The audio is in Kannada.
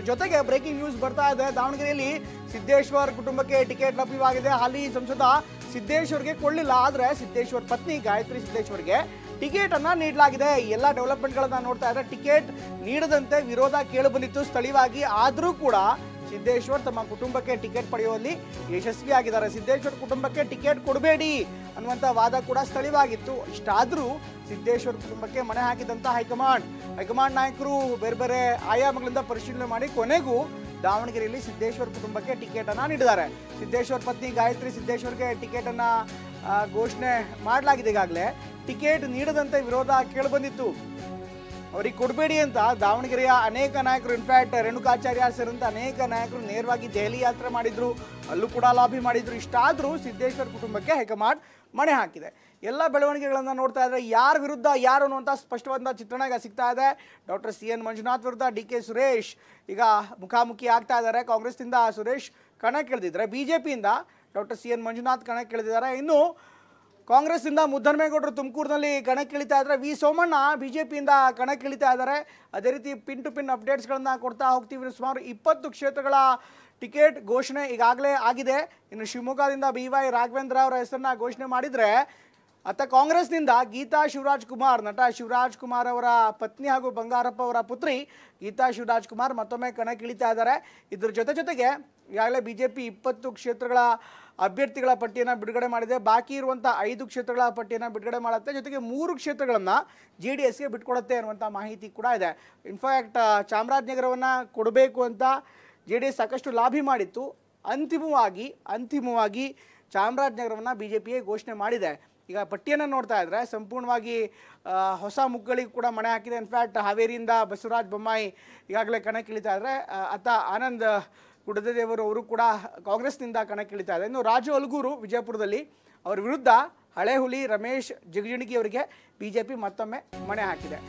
ಇದ್ರ ಜೊತೆಗೆ ಬ್ರೇಕಿಂಗ್ ನ್ಯೂಸ್ ಬರ್ತಾ ಇದೆ. ದಾವಣಗೆರೆಯಲ್ಲಿ ಸಿದ್ದೇಶ್ವರ್ ಕುಟುಂಬಕ್ಕೆ ಟಿಕೆಟ್ ಲಭ್ಯವಾಗಿದೆ. ಹಾಲಿ ಸಂಸದ ಸಿದ್ದೇಶ್ವರ್ಗೆ ಕೊಳ್ಳಿಲ್ಲ, ಆದರೆ ಸಿದ್ದೇಶ್ವರ್ ಪತ್ನಿ ಗಾಯತ್ರಿ ಸಿದ್ದೇಶ್ವರ್ಗೆ ಟಿಕೆಟ್ ಅನ್ನ ನೀಡಲಾಗಿದೆ. ಎಲ್ಲ ಡೆವಲಪ್ಮೆಂಟ್ಗಳನ್ನ ನೋಡ್ತಾ ಇದ್ರೆ ಟಿಕೆಟ್ ನೀಡದಂತೆ ವಿರೋಧ ಕೇಳಿಬಂದಿತ್ತು ಸ್ಥಳೀಯವಾಗಿ. ಆದರೂ ಕೂಡ ಸಿದ್ದೇಶ್ವರ್ ತಮ್ಮ ಕುಟುಂಬಕ್ಕೆ ಟಿಕೆಟ್ ಪಡೆಯುವಲ್ಲಿ ಯಶಸ್ವಿಯಾಗಿದ್ದಾರೆ. ಸಿದ್ದೇಶ್ವರ್ ಕುಟುಂಬಕ್ಕೆ ಟಿಕೆಟ್ ಕೊಡಬೇಡಿ ಅನ್ನುವಂಥ ವಾದ ಕೂಡ ಸ್ಥಳೀಯವಾಗಿತ್ತು. ಇಷ್ಟಾದರೂ ಸಿದ್ದೇಶ್ವರ್ ಕುಟುಂಬಕ್ಕೆ ಮಣೆ ಹಾಕಿದಂಥ ಹೈಕಮಾಂಡ್ ನಾಯಕರು ಬೇರೆ ಬೇರೆ ಆಯಾಮಗಳಿಂದ ಪರಿಶೀಲನೆ ಮಾಡಿ ಕೊನೆಗೂ ದಾವಣಗೆರೆಯಲ್ಲಿ ಸಿದ್ದೇಶ್ವರ್ ಕುಟುಂಬಕ್ಕೆ ಟಿಕೆಟ್ ಅನ್ನ ನೀಡಿದ್ದಾರೆ. ಸಿದ್ದೇಶ್ವರ್ ಪತ್ನಿ ಗಾಯತ್ರಿ ಸಿದ್ದೇಶ್ವರ್ಗೆ ಟಿಕೆಟ್ ಅನ್ನ ಘೋಷಣೆ ಮಾಡಲಾಗಿದೆ. ಈಗಾಗಲೇ ಟಿಕೆಟ್ ನೀಡದಂತೆ ವಿರೋಧ ಕೇಳಿಬಂದಿತ್ತು. ಅವರಿಗೆ ಕೊಡಬೇಡಿ ಅಂತ ದಾವಣಗೆರೆಯ ಅನೇಕ ನಾಯಕರು, ಇನ್ಫ್ಯಾಕ್ಟ್ ರೇಣುಕಾಚಾರ್ಯ ಸೇರಿದಂತೆ ಅನೇಕ ನಾಯಕರು ನೇರವಾಗಿ ದೆಹಲಿ ಯಾತ್ರೆ ಮಾಡಿದ್ರು, ಅಲ್ಲೂ ಕೂಡ ಲಾಬಿ ಮಾಡಿದ್ರು. ಇಷ್ಟಾದರೂ ಸಿದ್ದೇಶ್ವರ್ ಕುಟುಂಬಕ್ಕೆ ಹೈಕಮಾಂಡ್ ಮಣೆ ಹಾಕಿದೆ. ಎಲ್ಲ ಬೆಳವಣಿಗೆಗಳನ್ನು ನೋಡ್ತಾ ಇದ್ರೆ ಯಾರ ವಿರುದ್ಧ ಯಾರು ಅನ್ನುವಂಥ ಸ್ಪಷ್ಟವಾದ ಚಿತ್ರಣ ಈಗ ಸಿಗ್ತಾ ಇದೆ. ಡಾಕ್ಟರ್ CN ಮಂಜುನಾಥ್ ವಿರುದ್ಧ DK ಸುರೇಶ್ ಈಗ ಮುಖಾಮುಖಿ ಆಗ್ತಾ ಇದ್ದಾರೆ. ಕಾಂಗ್ರೆಸ್ನಿಂದ ಸುರೇಶ್ ಕಣಕ್ಕಿಳಿದಿದ್ದಾರೆ, BJಪಿಯಿಂದ ಡಾಕ್ಟರ್ CN ಮಂಜುನಾಥ್ ಕಣಕ್ಕಿಳಿದಿದ್ದಾರೆ. ಇನ್ನು ಕಾಂಗ್ರೆಸ್ನಿಂದ ಮುದ್ದನ್ಮೇಗೌಡರು ತುಮಕೂರಿನಲ್ಲಿ ಕಣಕ್ಕಿಳಿತಾ ಇದ್ದಾರೆ. ವಿ ಸೋಮಣ್ಣ BJಪಿಯಿಂದ ಕಣಕ್ಕಿಳಿತಾ ಇದ್ದಾರೆ. ಅದೇ ರೀತಿ ಪಿನ್ ಟು ಪಿನ್ ಅಪ್ಡೇಟ್ಸ್ಗಳನ್ನು ಕೊಡ್ತಾ ಹೋಗ್ತೀವಿ. ಸುಮಾರು 20 ಕ್ಷೇತ್ರಗಳ ಟಿಕೆಟ್ ಘೋಷಣೆ ಈಗಾಗಲೇ ಆಗಿದೆ. ಇನ್ನು ಶಿವಮೊಗ್ಗದಿಂದ BY ರಾಘವೇಂದ್ರ ಅವರ ಹೆಸರನ್ನ ಘೋಷಣೆ ಮಾಡಿದರೆ, ಅತ್ತ ಕಾಂಗ್ರೆಸ್ನಿಂದ ಗೀತಾ ಶಿವರಾಜ್ ಕುಮಾರ್, ನಟ ಶಿವರಾಜ್ ಕುಮಾರ್ ಅವರ ಪತ್ನಿ ಹಾಗೂ ಬಂಗಾರಪ್ಪ ಅವರ ಪುತ್ರಿ ಗೀತಾ ಶಿವರಾಜ್ ಕುಮಾರ್ ಮತ್ತೊಮ್ಮೆ ಕಣಕ್ಕಿಳಿತಾ ಇದ್ದಾರೆ. ಇದ್ರ ಜೊತೆಗೆ ಈಗಾಗಲೇ BJಪಿ 20 ಕ್ಷೇತ್ರಗಳ ಅಭ್ಯರ್ಥಿಗಳ ಪಟ್ಟಿಯನ್ನು ಬಿಡುಗಡೆ ಮಾಡಿದೆ. ಬಾಕಿ ಇರುವಂಥ 5 ಕ್ಷೇತ್ರಗಳ ಪಟ್ಟಿಯನ್ನು ಬಿಡುಗಡೆ ಮಾಡುತ್ತೆ. ಜೊತೆಗೆ 3 ಕ್ಷೇತ್ರಗಳನ್ನು JDSಗೆ ಬಿಟ್ಕೊಡುತ್ತೆ ಅನ್ನುವಂಥ ಮಾಹಿತಿ ಕೂಡ ಇದೆ. ಇನ್ಫ್ಯಾಕ್ಟ್ ಚಾಮರಾಜನಗರವನ್ನು ಕೊಡಬೇಕು ಅಂತ JDS ಸಾಕಷ್ಟು ಲಾಬಿ ಮಾಡಿತ್ತು. ಅಂತಿಮವಾಗಿ ಚಾಮರಾಜನಗರವನ್ನು BJಪಿಗೆ ಘೋಷಣೆ ಮಾಡಿದೆ. ಈಗ ಪಟ್ಟಿಯನ್ನು ನೋಡ್ತಾ ಇದ್ರೆ ಸಂಪೂರ್ಣವಾಗಿ ಹೊಸ ಮುಗ್ಗಳಿಗೆ ಕೂಡ ಮಣೆ ಹಾಕಿದೆ. ಇನ್ಫ್ಯಾಕ್ಟ್ ಹಾವೇರಿಯಿಂದ ಬಸವರಾಜ ಬೊಮ್ಮಾಯಿ ಈಗಾಗಲೇ ಕಣಕ್ಕಿಳಿತಾ ಇದ್ದಾರೆ. ಅತ್ತ ಆನಂದ್ ಗುಡದೇವರು ಅವರು ಕೂಡ ಕಾಂಗ್ರೆಸ್ನಿಂದ ಕಣಕ್ಕಿಳಿತಾ ಇದೆ. ಇನ್ನು ರಾಜು ಅಲ್ಗೂರು ವಿಜಯಪುರದಲ್ಲಿ ಅವರ ವಿರುದ್ಧ ಹಳೆ ಹುಲಿ ರಮೇಶ್ ಜಿಗಜಿಣಗಿ ಅವರಿಗೆ BJಪಿ ಮತ್ತೊಮ್ಮೆ ಮಣೆ ಹಾಕಿದೆ.